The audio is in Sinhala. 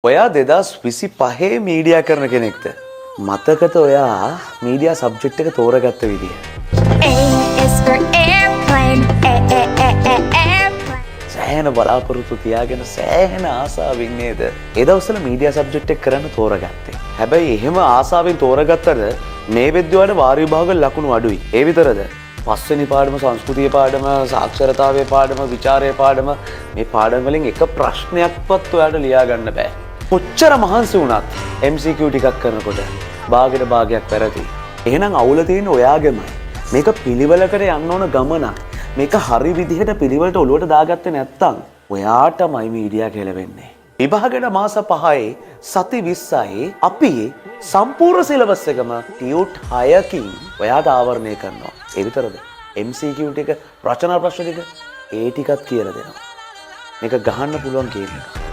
ඔයා 2025 මීඩියා කරන කෙනෙක්ද? මතකද ඔයා මීඩියා සබ්ජෙක්ට් එක තෝරගත්ත විදිය? A is for airplane. Airplane. සෑහෙන බලාපොරොත්තු තියාගෙන සෑහෙන ආසාවෙන් නේද? ඒ දවස්වල මීඩියා සබ්ජෙක්ට් එක කරන්න තෝරගත්තේ. හැබැයි එහෙම ආසාවෙන් තෝරගත්තට මේ වෙද්දිවාට වාර විභාග ලකුණු අඩුයි. ඒ විතරද? පස්වෙනි පාඩම සංස්කෘතිය පාඩම, සාක්ෂරතාවයේ පාඩම, විචාරයේ පාඩම මේ පාඩම් වලින් එක ප්‍රශ්නයක්වත් ඔයාලට ලියා ගන්න බෑ. කොච්චර මහන්සි වුණත් MCQ ටිකක් කරනකොට භාගයට භාගයක් වැරදි. එහෙනම් අවුල තියෙන්නේ ඔයාගෙමයි. මේක පිළිවෙලකට යන්න ඕන ගමනක්. මේක හරි විදිහට පිළිවෙලට ඔලුවට දාගත්තේ නැත්තම් ඔයාටමයි මීඩියා කෙලවෙන්නේ. විභාගයට මාස 5යි සති 20යි අපි සම්පූර්ණ සිලබස් එකම ටියුට් 6කින් ඔයාට ආවරණය කරනවා. ඒ විතරද? MCQ ටික, රචනා ප්‍රශ්න ටික ඒ ටිකත් කියලා දෙනවා. මේක ගහන්න පුළුවන් ගේම් එකක්.